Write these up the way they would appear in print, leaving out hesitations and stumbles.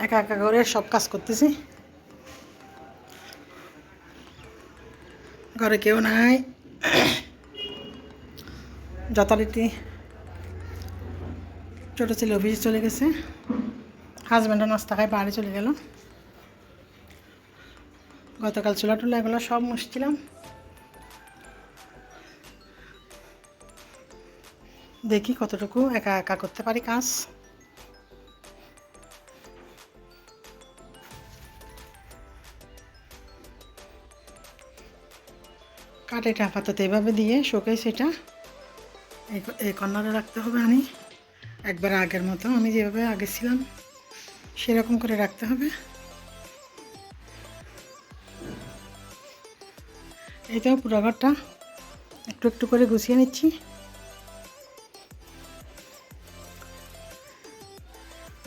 একা একা করে সব কাজ করতেছি। ঘরে কেউ নাই, যথারীতি ছোটো ছেলে অফিসে চলে গেছে, হাজব্যান্ডও নাস্তা খায় বাড়ি চলে গেল। গতকাল চুলা টুলা এগুলো সব মুছছিলাম। দেখি কতটুকু একা একা করতে পারি কাজ। কাঠিটা আপাতত এভাবে দিয়ে শোকেস এটা এই কর্নারে রাখতে হবে। আমি একবার আগের মতো আমি যেভাবে আগে ছিলাম সেরকম করে রাখতে হবে। এইটাও পুরো ঘরটা একটু একটু করে গুছিয়ে নিচ্ছি।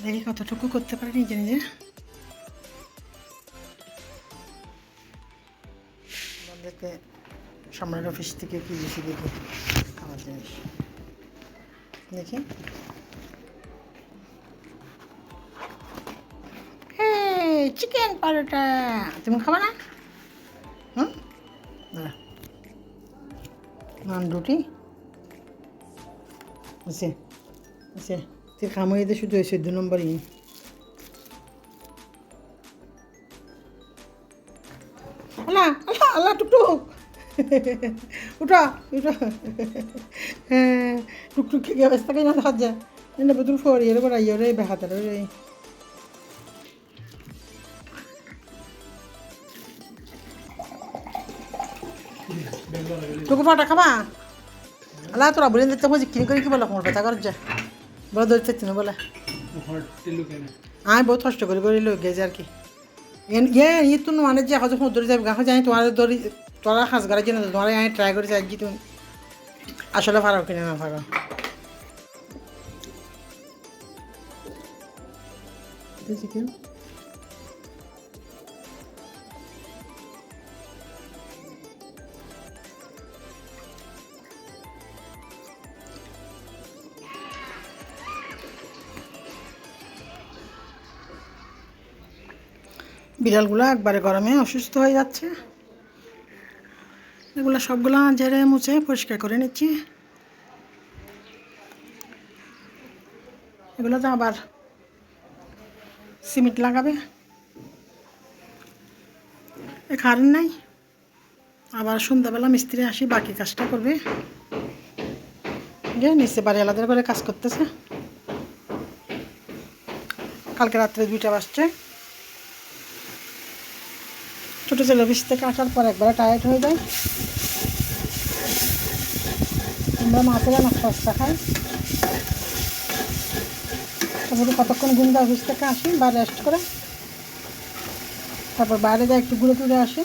দেখি কতটুকু করতে পারি নিজে নিজে। আমাদেরকে সম্রাট অফিস থেকে কি বেশি দেখি খাওয়ার জিনিস দেখি। চিকেন পরোটা তুমি খাবা না? হুম, নান রুটি আছে আছে। তুই খামোই দে শুধু 14 নম্বরই। আল্লাহ আল্লাহ আল্লাহ টুকটুক উঠা উঠা। হ্যাঁ টুকটুক খেয়ে অবস্থা কেন দেখা যায় না বদুর ফোর ইয়ে করে ইয়ে রে বেহাতার রে। টুকু পাটা খাবা? আল্লাহ তোরা বলে দিতে বুঝি কিনে করে কি বলো তোমার ব্যথা কর যা বলে ধরতে তিন বলে আমি বহুত কষ্ট করে করে লোক গেছে আর কি। ইয়ে তো মানে যে হজম ধরে যাবে গাছ জানি তোমার ধরি তোরা হাঁস গাড়ার জন্য তোমার আমি ট্রাই করেছি আর কি তুমি আসলে পারো কিনে না পারো। চিকেন বিড়ালগুলো একবারে গরমে অসুস্থ হয়ে যাচ্ছে। এগুলো সবগুলো ঝেড়ে মুছে পরিষ্কার করে নিচ্ছি। এগুলোতে আবার সিমেন্ট লাগাবে, এ কারেন্ট নাই। আবার সন্ধ্যাবেলা মিস্ত্রি আসি বাকি কাজটা করবে। নিচে বাড়ি আলাদা করে কাজ করতেছে। কালকে রাত্রে 2টা বাজছে। ছোটো ছেলে অফিস থেকে আসার পর একবারে টায়ার্ড হয়ে যায়। আমরা মাছেরা নাস্তা খাই, তারপরে কতক্ষণ ঘুম দেয় অফিস থেকে আসি বা রেস্ট করে, তারপর বাইরে যাই একটু ঘুরে টুরে আসি।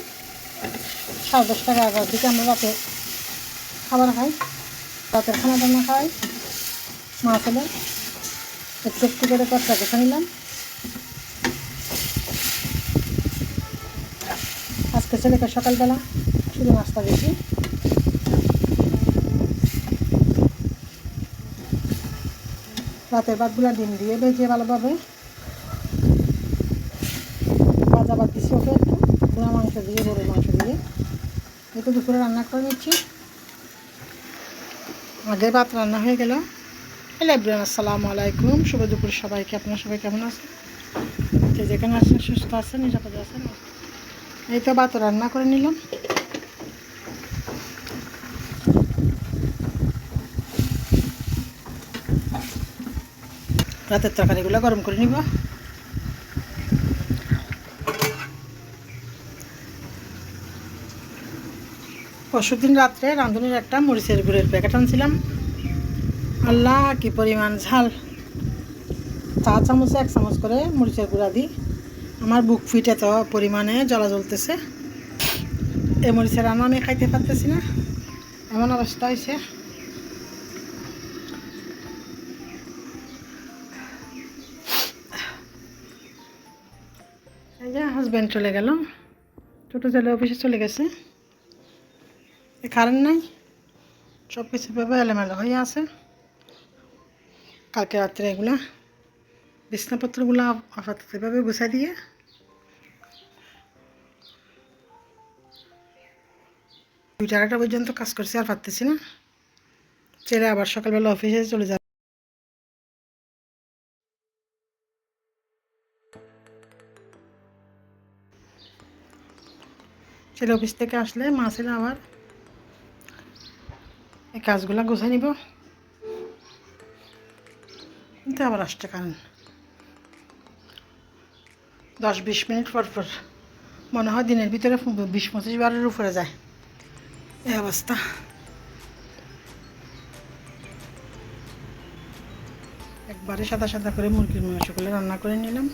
10:30 11টার দিকে আমরা রাতে খাবার খাই, রাতের খানা টানা খাই। মা ছেলে একটু একটু করে কচ্চা কেটে নিলাম। আজকে ছেলেকে সকালবেলা শুধু নাস্তা দিয়েছি। রাতের ভাতগুলো ডিম দিয়ে ভেজে ভালোভাবে ভাজা ভাত দিচ্ছি ওকে, একটু পোড়া মাংস দিয়ে গরুর মাংস দিয়ে একটু দুপুরে রান্না করে নিচ্ছি। আগে ভাত রান্না হয়ে গেল। হ্যালো এভরিওয়ান, আসসালামু আলাইকুম, শুভ দুপুর সবাইকে। আপনারা সবাই কেমন আছেন? যেখানে আছেন সুস্থ আছেন, নিরাপদে আছেন। এই তো ভাত রান্না করে নিলাম। রাতের তরকারিগুলো গরম করে নিব। পরশুদিন রাত্রে রাঁধুনির একটা মরিচের গুঁড়ের প্যাকেট আনছিলাম। আল্লাহ কি পরিমাণ ঝাল! 4 চামচে 1 চামচ করে মরিচের গুঁড়া দিই। আমার বুক ফিটে তো পরিমাণে জ্বলা জ্বলতেছে। এই মরিচের রান্না আমি খাইতে পারতেছি না, এমন অবস্থা হয়েছে। এই যে হাজব্যান্ড চলে গেল, ছোটো ছেলে অফিসে চলে গেছে। কারেন্ট নাই, সব কিছু ভেবে এলোমেলো হয়ে আছে। কালকে রাত্রে এগুলা বিছনাপত্রগুলো আপাতত এভাবে গুছাই দিয়ে দুইটা আড়াইটা পর্যন্ত কাজ করছি, আর পারতেছি না। ছেলে আবার সকালবেলা অফিসে চলে যাবে। ছেলে অফিস থেকে আসলে মা ছেলে আবার এই কাজগুলো গুছাই নিব। কিন্তু আবার আসছে কারণ 10-20 মিনিট পর পর মনে হয় দিনের ভিতরে 20-25 বারের উপরে যায় এই অবস্থা। একবারে সাদা সাদা করে মুরগির মাংসগুলো রান্না করে নিলাম।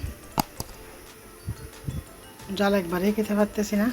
জাল একবারেই খেতে পারতেছি না।